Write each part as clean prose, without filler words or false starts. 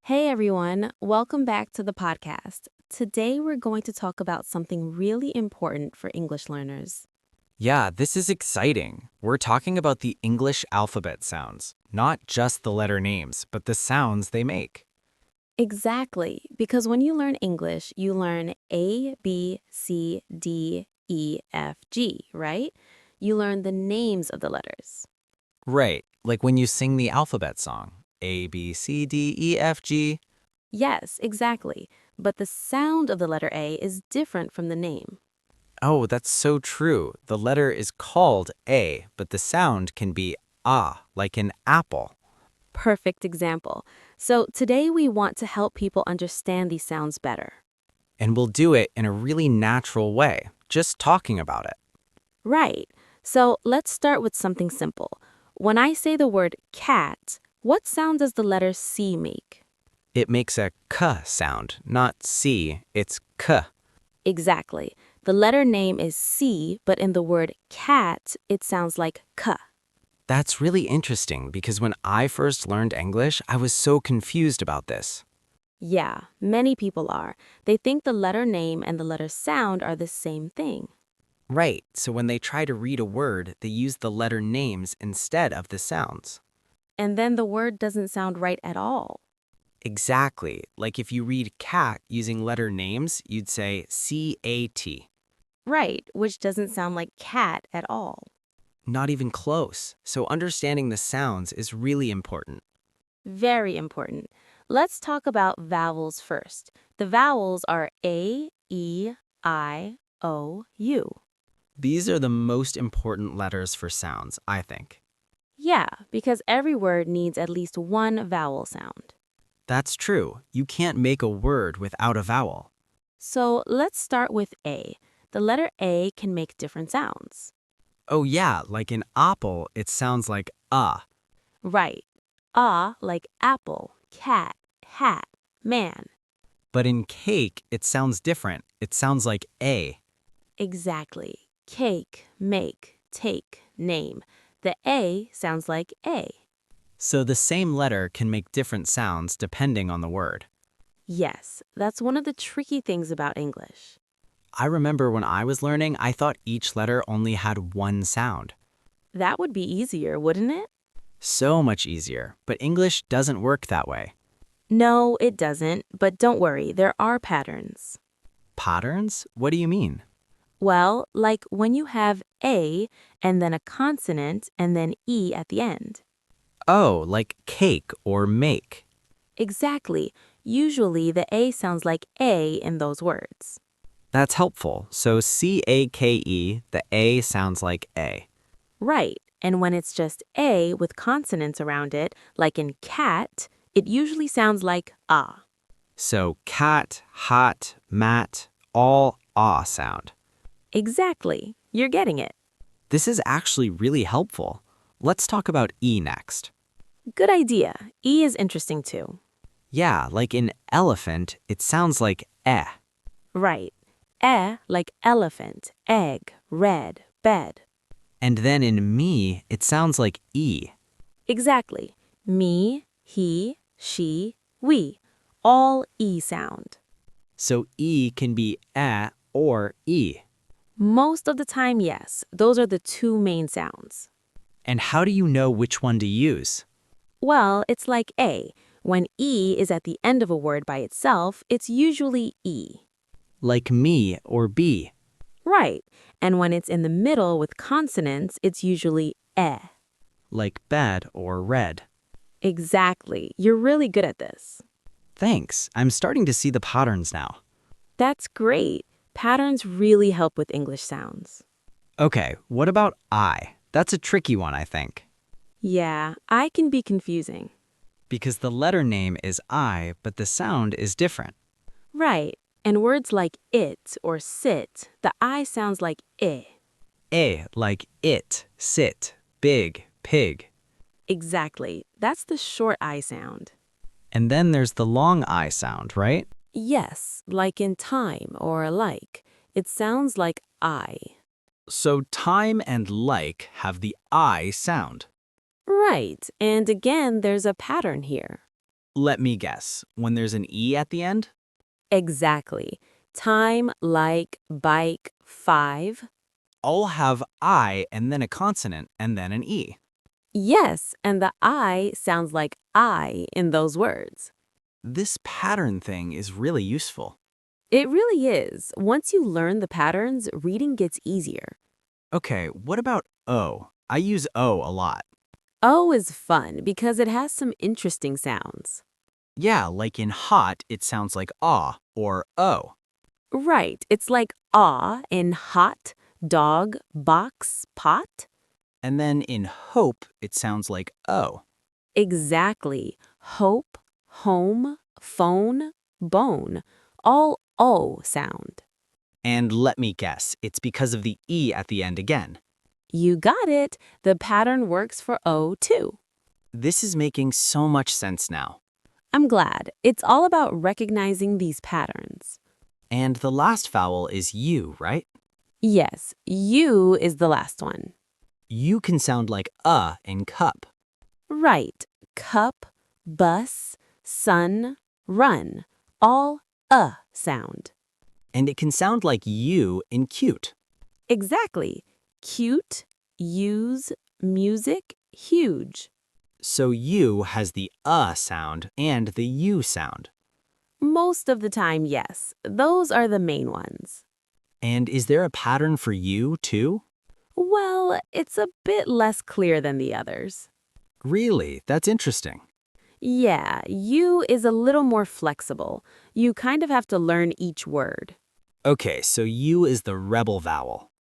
Hey everyone, welcome back to the podcast. Today we're going to talk about something really important for English learners. Yeah, this is exciting. We're talking about the English alphabet sounds, not just the letter names, but the sounds they make. Exactly, because when you learn English, you learn A, B, C, D, E, F, G, right? You learn the names of the letters. Right, like when you sing the alphabet song A, B, C, D, E, F, G. Yes, exactly. But the sound of the letter A is different from the name. Oh, that's so true. The letter is called A, but the sound can be ah, like an apple. Perfect example. So today we want to help people understand these sounds better. And we'll do it in a really natural way, just talking about it. Right. So let's start with something simple. When I say the word cat, what sound does the letter C make? It makes a k sound, not C, it's k. Exactly. The letter name is C, but in the word cat, it sounds like K. That's really interesting because when I first learned English, I was so confused about this. Yeah, many people are. They think the letter name and the letter sound are the same thing. Right, so when they try to read a word, they use the letter names instead of the sounds. And then the word doesn't sound right at all. Exactly, like if you read cat using letter names, you'd say C-A-T. Right, which doesn't sound like cat at all. Not even close, so understanding the sounds is really important. Very important. Let's talk about vowels first. The vowels are A, E, I, O, U. These are the most important letters for sounds, I think. Yeah, because every word needs at least one vowel sound. That's true. You can't make a word without a vowel. So let's start with A. The letter A can make different sounds. Oh yeah, like in apple, it sounds like Right. A like apple, cat, hat, man. but in cake, it sounds different. It sounds like a. Exactly. Cake, make, take, name. The A sounds like A. So the same letter can make different sounds depending on the word. Yes, that's one of the tricky things about English. I remember when I was learning, I thought each letter only had one sound. That would be easier, wouldn't it? So much easier, but English doesn't work that way. No, it doesn't, but don't worry, there are patterns. Patterns? What do you mean? Well, like when you have A and then a consonant and then E at the end. Oh, like cake or make. Exactly. Usually the A sounds like A in those words. That's helpful. So C-A-K-E, the A sounds like A. Right. And when it's just A with consonants around it, like in cat, it usually sounds like ah. So cat, hot, mat, all ah sound. Exactly. You're getting it. This is actually really helpful. Let's talk about E next. Good idea. E is interesting too. Yeah, like in elephant, it sounds like eh. Right. Like elephant, egg, red, bed. And then in me, it sounds like E. Exactly. Me, he, she, we. All E sound. So E can be eh or E. Most of the time, yes. Those are the two main sounds. And how do you know which one to use? Well, it's like A. When E is at the end of a word by itself, it's usually E. Like me or B. Right. And when it's in the middle with consonants, it's usually E. Like bed or red. Exactly. You're really good at this. Thanks, I'm starting to see the patterns now. That's great. Patterns really help with English sounds. Okay, what about I? That's a tricky one, I think. Yeah, I can be confusing. Because the letter name is I, but the sound is different. Right. And words like it or sit, the I sounds like I. Like it, sit, big, pig. Exactly. That's the short I sound. And then there's the long I sound, right? Yes, like in time or like. It sounds like I. So time and like have the I sound. Right. And again, there's a pattern here. Let me guess. When there's an E at the end? Exactly. Time, like, bike, 5. I'll have I and then a consonant and then an E. Yes, and the I sounds like I in those words. This pattern thing is really useful. It really is. Once you learn the patterns, reading gets easier. Okay, what about O? I use O a lot. O is fun because it has some interesting sounds. Yeah, like in hot, it sounds like ah or O. Right, it's like ah in hot, dog, box, pot. And then in hope, it sounds like O. Exactly. Hope, home, phone, bone. All O sound. And let me guess, it's because of the E at the end again. You got it. The pattern works for O too. This is making so much sense now. I'm glad. It's all about recognizing these patterns. And the last vowel is U, right? Yes, U is the last one. U can sound like in cup. Right. Cup, bus, sun, run. All sound. And it can sound like U in cute. Exactly. Cute, use, music, huge. So U has the sound and the U sound. Most of the time, yes. Those are the main ones. And is there a pattern for U too? Well, it's a bit less clear than the others. Really? That's interesting. Yeah, U is a little more flexible. You kind of have to learn each word. Okay, so U is the rebel vowel.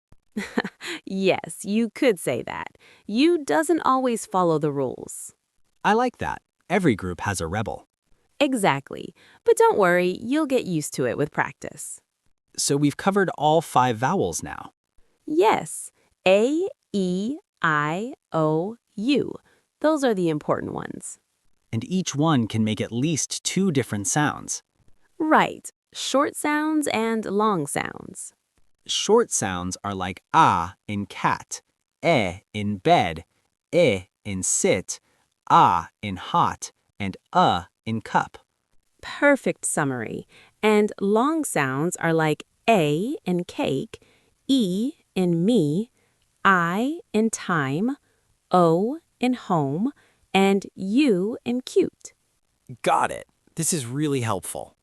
Yes, you could say that. U doesn't always follow the rules. I like that. Every group has a rebel. Exactly. But don't worry, you'll get used to it with practice. So we've covered all 5 vowels now. Yes, A, E, I, O, U. Those are the important ones. And each one can make at least 2 different sounds. Right, short sounds and long sounds. Short sounds are like in cat, in bed, in sit, in hot, and in cup. Perfect summary. And long sounds are like A in cake, E in me, I in time, O in home, and U in cute. Got it. This is really helpful.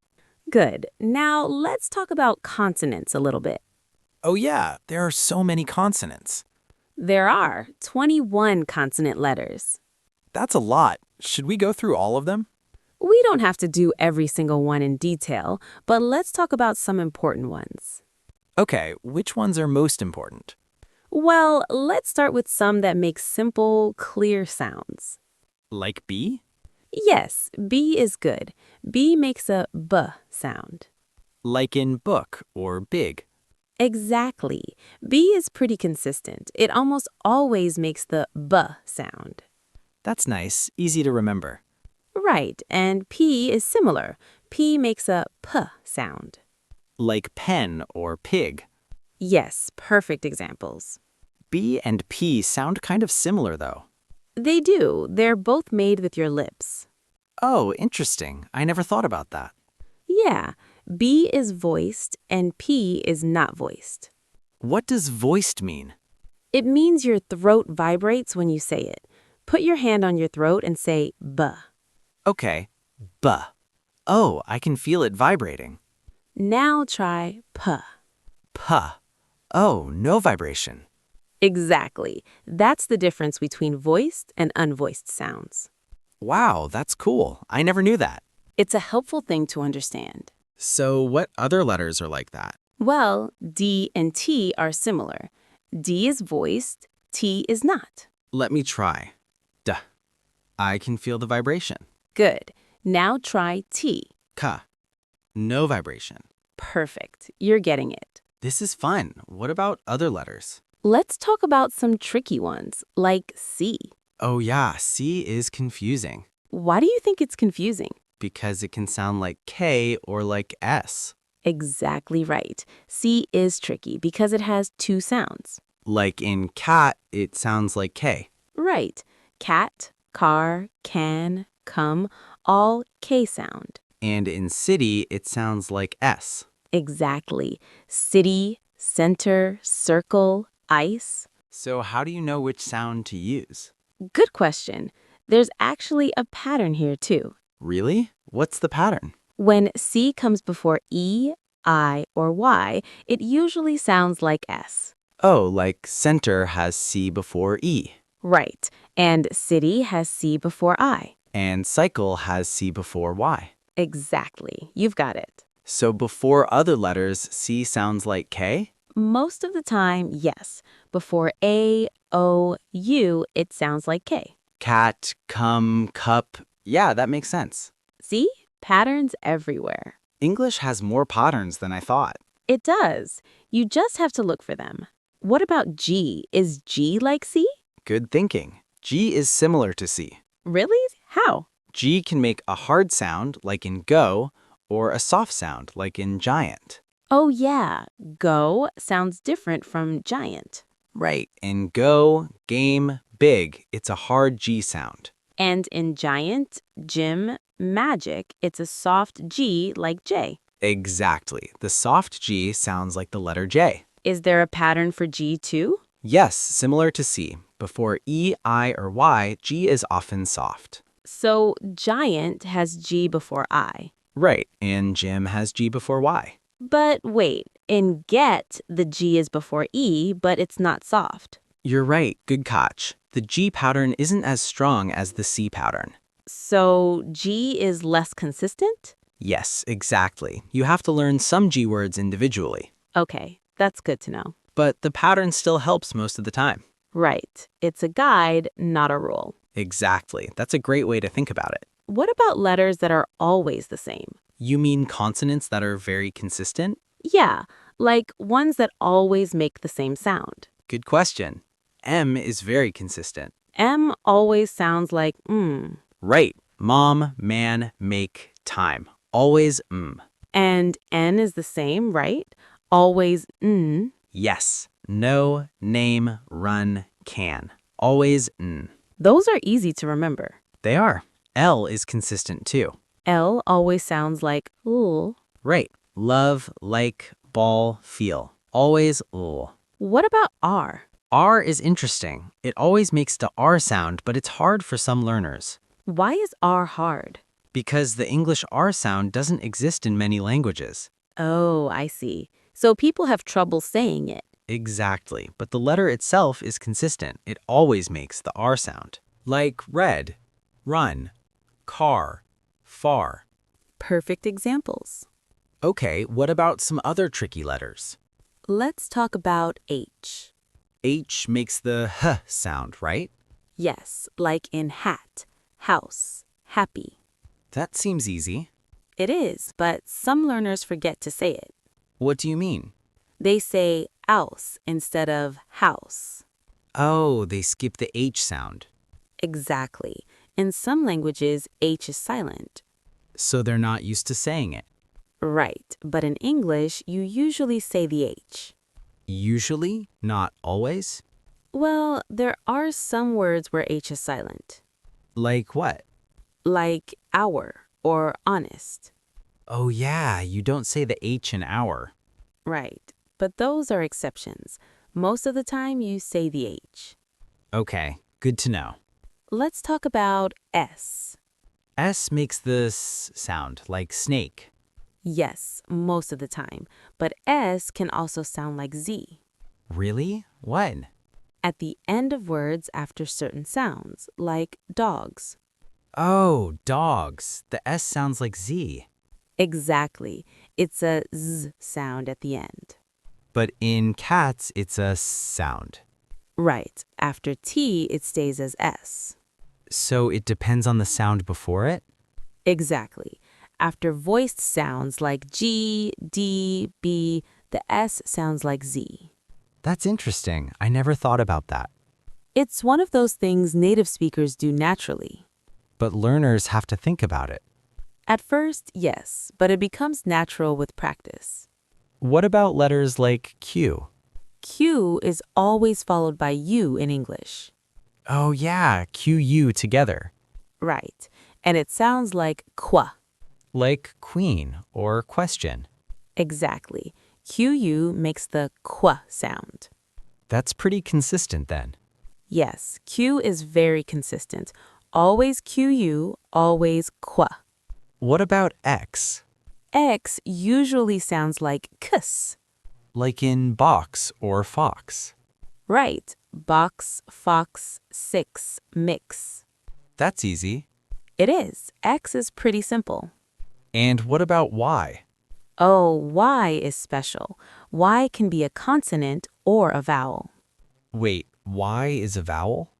Good. Now let's talk about consonants a little bit. Oh yeah, there are so many consonants. There are 21 consonant letters. That's a lot. Should we go through all of them? We don't have to do every single one in detail, but let's talk about some important ones. Okay, which ones are most important? Well, let's start with some that make simple, clear sounds. Like B? Yes, B is good. B makes a B sound. Like in book or big. Exactly. B is pretty consistent. It almost always makes the B sound. That's nice, easy to remember. Right, and P is similar. P makes a P sound. Like pen or pig. Yes, perfect examples. B and P sound kind of similar though. They do. They're both made with your lips. Oh, interesting. I never thought about that. Yeah, B is voiced and P is not voiced. What does voiced mean? It means your throat vibrates when you say it. Put your hand on your throat and say B. Okay, B. Oh, I can feel it vibrating. Now try P. P. Oh, no vibration. Exactly. That's the difference between voiced and unvoiced sounds. Wow, that's cool. I never knew that. It's a helpful thing to understand. So what other letters are like that? Well, D and T are similar. D is voiced, T is not. Let me try. D. I can feel the vibration. Good. Now try T. K. No vibration. Perfect. You're getting it. This is fun. What about other letters? Let's talk about some tricky ones, like C. Oh yeah, C is confusing Why do you think it's confusing? because it can sound like K or like S. Exactly right. C is tricky because it has 2 sounds. Like in cat, it sounds like K. Right. Cat, car, can, come, all K sound. And in city, it sounds like S. Exactly. City, center, circle, ice. So how do you know which sound to use? Good question. There's actually a pattern here too. Really? What's the pattern? When C comes before E, I, or Y, it usually sounds like S. Oh, like center has C before E. Right. And city has C before I. And cycle has C before Y. Exactly. You've got it. So before other letters, C sounds like K? Most of the time, yes. Before A, O, U, it sounds like K. Cat, come, cup. Yeah, that makes sense. See? Patterns everywhere. English has more patterns than I thought. It does. You just have to look for them. What about G? Is G like C? Good thinking. G is similar to C. Really? How? G can make a hard sound, like in go, or a soft sound, like in giant. Oh, yeah. Go sounds different from giant. Right. In go, game, big, it's a hard G sound. And in giant, gym, magic, it's a soft G like J. Exactly. The soft G sounds like the letter J. Is there a pattern for G too? Yes, similar to C. Before E, I, or Y, G is often soft. So giant has G before I. Right, and Jim has G before Y. But wait, in get, the G is before E, but it's not soft. You're right, good catch. The G pattern isn't as strong as the C pattern. So G is less consistent? Yes, exactly. You have to learn some G words individually. Okay, that's good to know. But the pattern still helps most of the time. Right. It's a guide, not a rule. Exactly. That's a great way to think about it. What about letters that are always the same? You mean consonants that are very consistent? Yeah, like ones that always make the same sound. Good question. M is very consistent. M always sounds like Right. Mom, man, make, time. Always And N is the same, right? Always Yes. No, name, run, can. Always Those are easy to remember. They are. L is consistent too. L always sounds like l. Right. Love, like, ball, feel. Always l. What about R? R is interesting. It always makes the R sound, but it's hard for some learners. Why is R hard? Because the English R sound doesn't exist in many languages. Oh, I see. So people have trouble saying it. Exactly, but the letter itself is consistent. It always makes the R sound. Like red, run, car, far. Perfect examples. Okay, what about some other tricky letters? Let's talk about H. H makes the h sound, right? Yes, like in hat, house, happy. That seems easy. It is, but some learners forget to say it. What do you mean? They say ouse instead of house. Oh, they skip the H sound. Exactly. In some languages, H is silent. So they're not used to saying it. Right, but in English, you usually say the H. Usually, not always. Well, there are some words where H is silent, Like what? like hour or honest. Oh yeah, you don't say the H in hour. Right, but those are exceptions. Most of the time, you say the H. Okay, good to know. Let's talk about S. S makes the s sound, like snake. Yes, most of the time, but S can also sound like Z. Really? When? At the end of words after certain sounds, like dogs. Oh, dogs. The S sounds like Z. Exactly. It's a Z sound at the end. But in cats, it's a s sound. Right. After T, it stays as S. So it depends on the sound before it? Exactly. After voiced sounds like G, D, B, the S sounds like Z. That's interesting. I never thought about that. It's one of those things native speakers do naturally. But learners have to think about it. At first, yes, but it becomes natural with practice. What about letters like Q? Q is always followed by U in English. Oh yeah, QU together. Right. and it sounds like qua. Like queen or question. Exactly. QU makes the qua sound. That's pretty consistent then. Yes, Q is very consistent. Always QU, always qua. What about X? X usually sounds like kus. Like in box or fox. Right. Box, fox, six, mix. That's easy. It is. X is pretty simple. And what about Y? Oh, Y is special. Y can be a consonant or a vowel. Wait, Y is a vowel?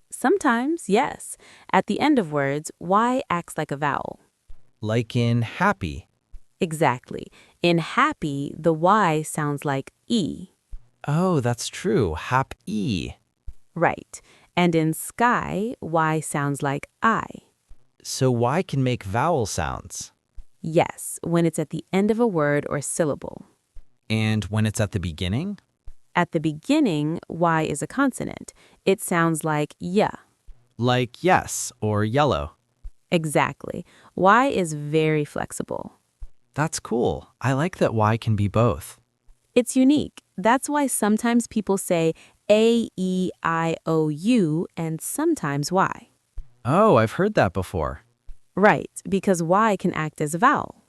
Sometimes, yes. At the end of words, Y acts like a vowel. Like in happy. Exactly. In happy, the Y sounds like E. Oh, that's true. Hap-E. Right. And in sky, Y sounds like I. So Y can make vowel sounds. Yes, when it's at the end of a word or syllable. And when it's at the beginning? At the beginning, Y is a consonant. It sounds like ya. Like yes or yellow. Exactly. Y is very flexible. That's cool. I like that Y can be both. It's unique. That's why sometimes people say A, E, I, O, U, and sometimes Y. Oh, I've heard that before. Right, because Y can act as a vowel.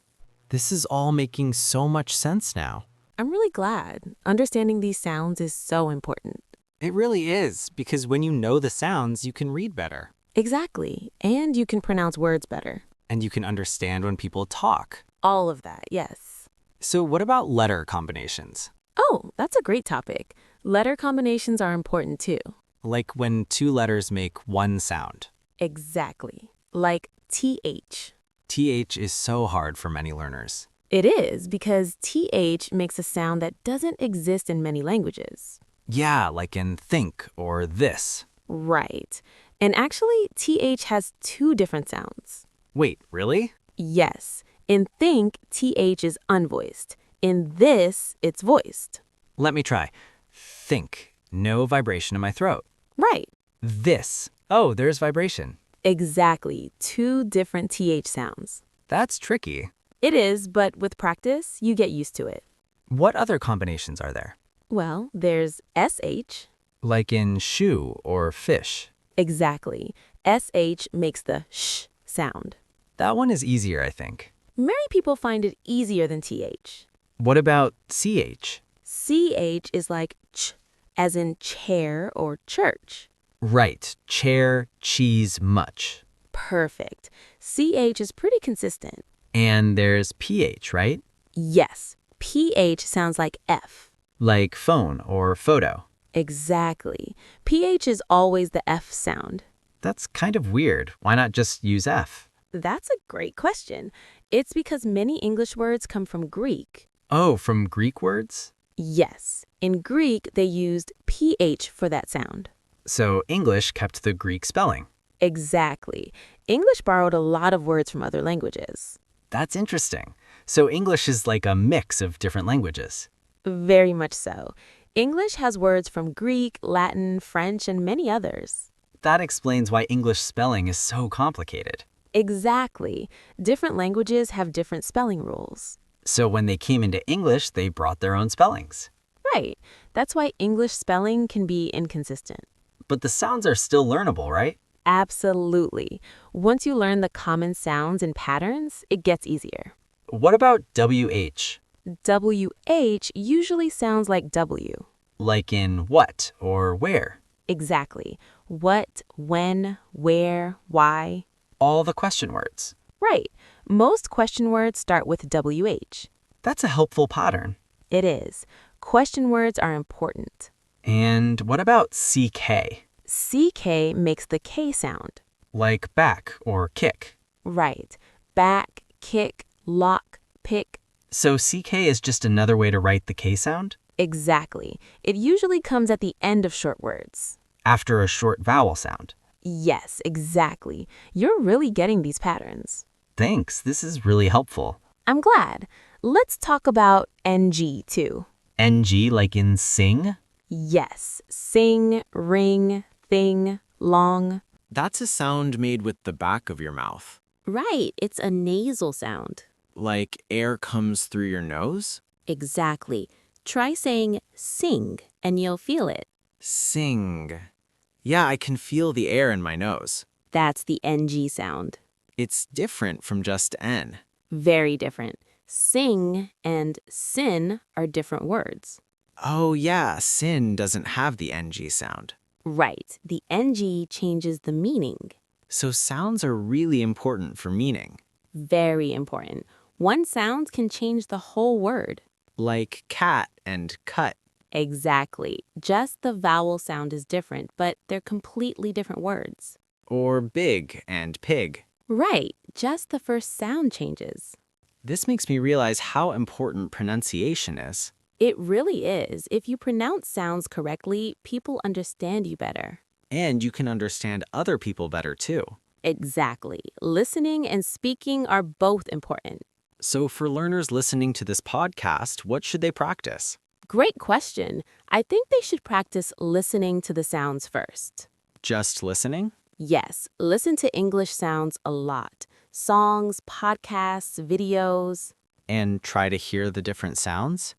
This is all making so much sense now. I'm really glad. Understanding these sounds is so important. It really is, because when you know the sounds, you can read better. Exactly. And you can pronounce words better. And you can understand when people talk. All of that, yes. So what about letter combinations? Oh, that's a great topic. Letter combinations are important too. Like when two letters make one sound. Exactly. Like TH. TH is so hard for many learners. It is because TH makes a sound that doesn't exist in many languages. Yeah, like in think or this. Right. And actually, TH has two different sounds. Wait, really? Yes. In think, TH is unvoiced. In this, it's voiced. Let me try. Think. No vibration in my throat. Right. This. Oh, there's vibration. Exactly. Two different TH sounds. That's tricky. It is, but with practice, you get used to it. What other combinations are there? Well, there's SH. Like in shoe or fish. Exactly. SH makes the sh sound. That one is easier, I think. Many people find it easier than TH. What about CH? CH is like ch, as in chair or church. Right. Chair, cheese, much. Perfect. CH is pretty consistent. And there's PH, right? Yes. PH sounds like F. Like phone or photo. Exactly. PH is always the F sound. That's kind of weird. Why not just use F? That's a great question. It's because many English words come from Greek. Oh, from Greek words? Yes. In Greek, they used PH for that sound. So English kept the Greek spelling. Exactly. English borrowed a lot of words from other languages. That's interesting. So English is like a mix of different languages. Very much so. English has words from Greek, Latin, French, and many others. That explains why English spelling is so complicated. Exactly. Different languages have different spelling rules. So when they came into English, they brought their own spellings. Right. That's why English spelling can be inconsistent. But the sounds are still learnable, right? Absolutely. Once you learn the common sounds and patterns, it gets easier. What about WH? WH usually sounds like W. Like in what or where? Exactly. What, when, where, why. All the question words. Right. Most question words start with WH. That's a helpful pattern. It is. Question words are important. And what about CK? CK makes the K sound. Like back or kick. Right. Back, kick, lock, pick. So CK is just another way to write the K sound? Exactly. It usually comes at the end of short words. After a short vowel sound. Yes, exactly. You're really getting these patterns. Thanks, this is really helpful. I'm glad. Let's talk about NG too. NG like in sing? Yes. Sing, ring, thing, long. That's a sound made with the back of your mouth. Right, it's a nasal sound. Like air comes through your nose? Exactly. Try saying sing and you'll feel it. Sing. Yeah, I can feel the air in my nose. That's the NG sound. It's different from just N. Very different. Sing and sin are different words. Oh yeah, sin doesn't have the NG sound. Right, the NG changes the meaning. So sounds are really important for meaning. Very important. One sound can change the whole word. Like cat and cut. Exactly. Just the vowel sound is different, but they're completely different words. Or big and pig. Right, just the first sound changes. This makes me realize how important pronunciation is. It really is. If you pronounce sounds correctly, people understand you better. And you can understand other people better too. Exactly. Listening and speaking are both important. So for learners listening to this podcast, what should they practice? Great question. I think they should practice listening to the sounds first. Just listening? Yes, listen to English sounds a lot. Songs, podcasts, videos. And try to hear the different sounds?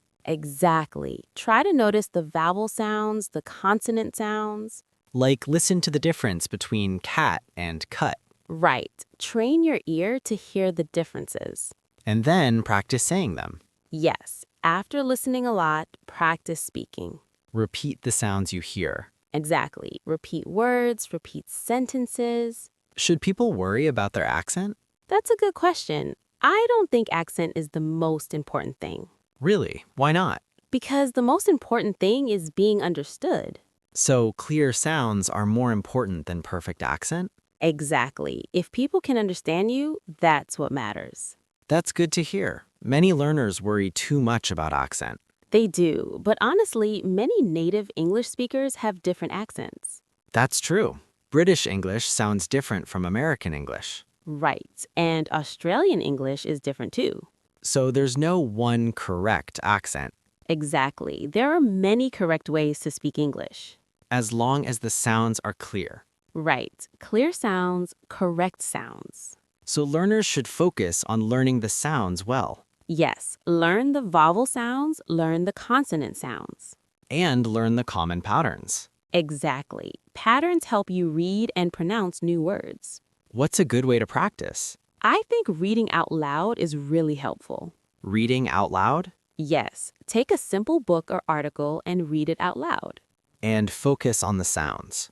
Exactly. Try to notice the vowel sounds, the consonant sounds. Like listen to the difference between cat and cut. Right. Train your ear to hear the differences. And then practice saying them. Yes. After listening a lot, practice speaking. Repeat the sounds you hear. Exactly. Repeat words, repeat sentences. Should people worry about their accent? That's a good question. I don't think accent is the most important thing. Really? Why not? Because the most important thing is being understood. So clear sounds are more important than perfect accent? Exactly. If people can understand you, that's what matters. That's good to hear. Many learners worry too much about accent. They do, but honestly, many native English speakers have different accents. That's true. British English sounds different from American English. Right, and Australian English is different too. So there's no one correct accent, Exactly. There are many correct ways to speak English. as long as the sounds are clear. Right. Clear sounds, correct sounds. So learners should focus on learning the sounds well, Yes, learn the vowel sounds, learn the consonant sounds. and learn the common patterns. Exactly. Patterns help you read and pronounce new words. What's a good way to practice? I think reading out loud is really helpful. Reading out loud? Yes, take a simple book or article and read it out loud. And focus on the sounds.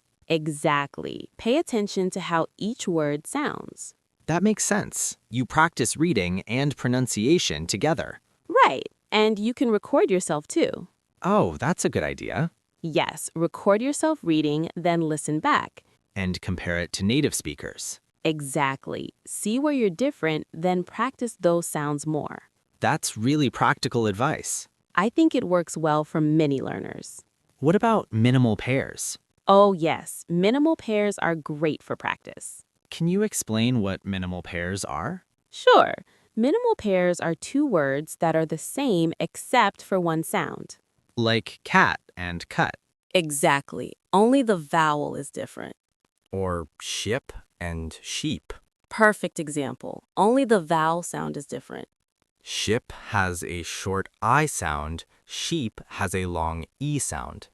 Exactly. Pay attention to how each word sounds. That makes sense. You practice reading and pronunciation together. Right. And you can record yourself too. Oh, that's a good idea. Yes, record yourself reading, then listen back. And compare it to native speakers. Exactly. See where you're different, then practice those sounds more. That's really practical advice. I think it works well for many learners. What about minimal pairs? Oh, yes, minimal pairs are great for practice. Can you explain what minimal pairs are? Sure, minimal pairs are two words that are the same except for one sound. Like cat and cut. Exactly. Only the vowel is different. Or ship and sheep. Perfect example. Only the vowel sound is different. Ship has a short I sound. Sheep has a long E sound.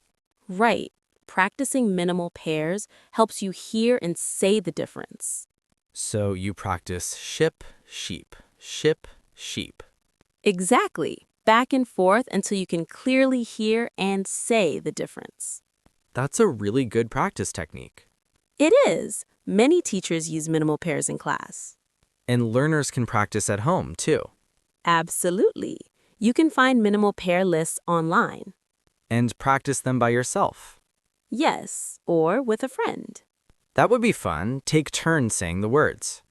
Right. Practicing minimal pairs helps you hear and say the difference. So you practice ship, sheep, ship, sheep. Exactly. Back and forth until you can clearly hear and say the difference. That's a really good practice technique. It is. Many teachers use minimal pairs in class. And learners can practice at home, too. Absolutely. You can find minimal pair lists online. And practice them by yourself. Yes, or with a friend. That would be fun. Take turns saying the words.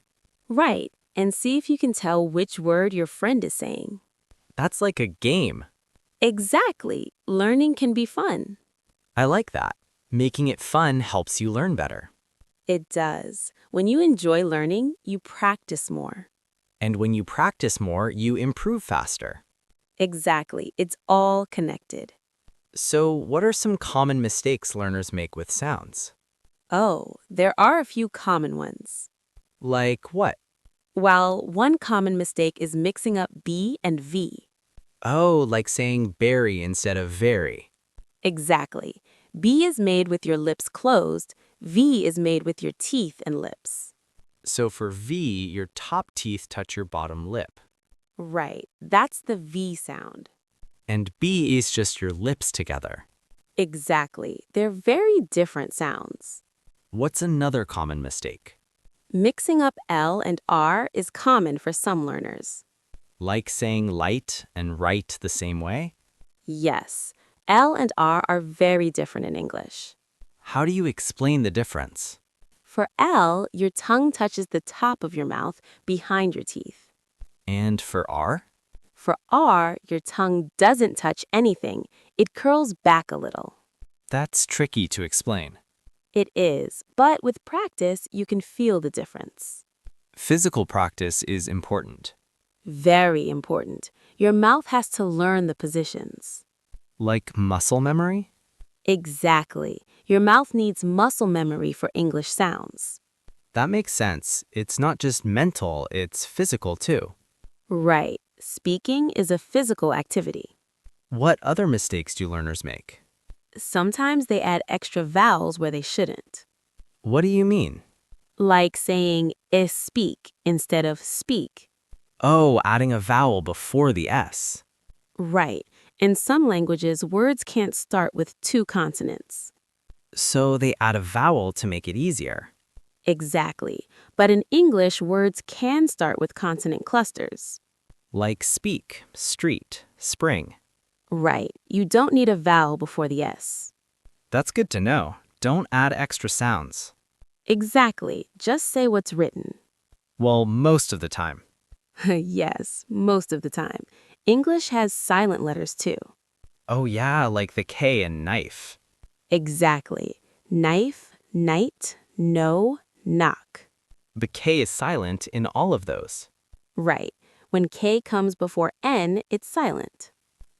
Right, and see if you can tell which word your friend is saying. That's like a game. Exactly. Learning can be fun. I like that. Making it fun helps you learn better. It does. When you enjoy learning, you practice more. And when you practice more, you improve faster. Exactly. It's all connected. So, what are some common mistakes learners make with sounds? Oh, there are a few common ones. Like what? while one common mistake is mixing up B and V. Oh, like saying berry instead of very. Exactly. B is made with your lips closed, V is made with your teeth and lips. So for V, your top teeth touch your bottom lip. Right, that's the V sound. And B is just your lips together. Exactly. They're very different sounds. What's another common mistake? Mixing up L and R is common for some learners. Like saying light and right the same way? Yes, L and R are very different in English. How do you explain the difference? For L, your tongue touches the top of your mouth behind your teeth. And for R? For R, your tongue doesn't touch anything. It curls back a little. That's tricky to explain. It is, but with practice, you can feel the difference. Physical practice is important. Very important. Your mouth has to learn the positions. Like muscle memory? Exactly. Your mouth needs muscle memory for English sounds. That makes sense. It's not just mental, it's physical too. Right. Speaking is a physical activity. What other mistakes do learners make? Sometimes they add extra vowels where they shouldn't. What do you mean? Like saying is speak instead of speak. Oh, adding a vowel before the S. Right. In some languages, words can't start with two consonants. So they add a vowel to make it easier. Exactly. But in English, words can start with consonant clusters. Like speak, street, spring. Right. You don't need a vowel before the S. That's good to know. Don't add extra sounds. Exactly. Just say what's written. Well, most of the time. Yes, most of the time. English has silent letters too. Oh yeah, like the K in knife. Exactly. Knife, night, no, knock. The K is silent in all of those. Right. When K comes before N, it's silent.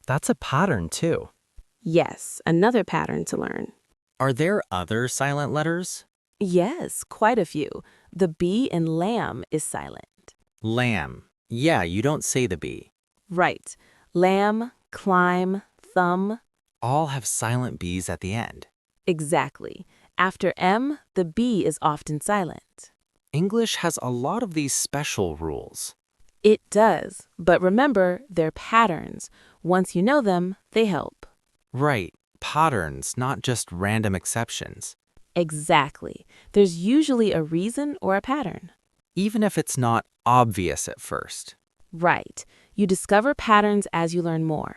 That's a pattern too. Yes, another pattern to learn. Are there other silent letters? Yes, quite a few. The B in lamb is silent. Lamb. Yeah, you don't say the B. Right. Lamb, climb, thumb. All have silent Bs at the end. Exactly. After M, the B is often silent. English has a lot of these special rules. It does, but remember, they're patterns. Once you know them, they help. Right, patterns, not just random exceptions. Exactly. There's usually a reason or a pattern. Even if it's not obvious at first. Right. You discover patterns as you learn more.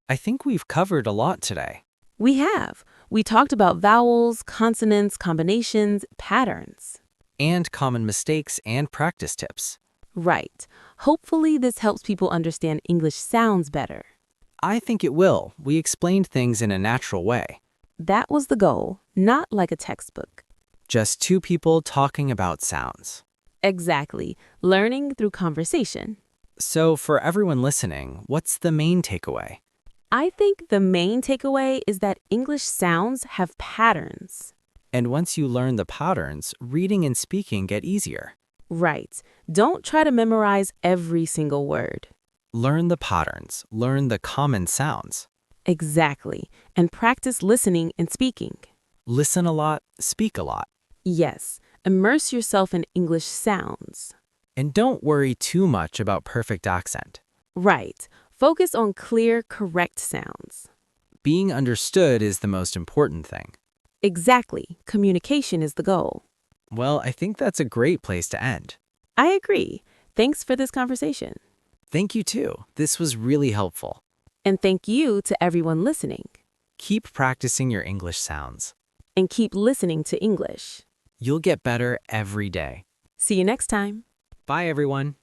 I think we've covered a lot today. We have. We talked about vowels, consonants, combinations, patterns. And common mistakes and practice tips. Right. Hopefully this helps people understand English sounds better. I think it will. We explained things in a natural way. That was the goal, not like a textbook. Just two people talking about sounds. Exactly. Learning through conversation. So for everyone listening, what's the main takeaway? I think the main takeaway is that English sounds have patterns. And once you learn the patterns, reading and speaking get easier. Right. Don't try to memorize every single word. Learn the patterns, learn the common sounds. Exactly. And practice listening and speaking. Listen a lot, speak a lot. Yes. Immerse yourself in English sounds. And don't worry too much about perfect accent. Right. Focus on clear, correct sounds. Being understood is the most important thing. Exactly. Communication is the goal. Well, I think that's a great place to end. I agree. Thanks for this conversation. Thank you too. This was really helpful. And thank you to everyone listening. Keep practicing your English sounds. And keep listening to English. You'll get better every day. See you next time. Bye, everyone.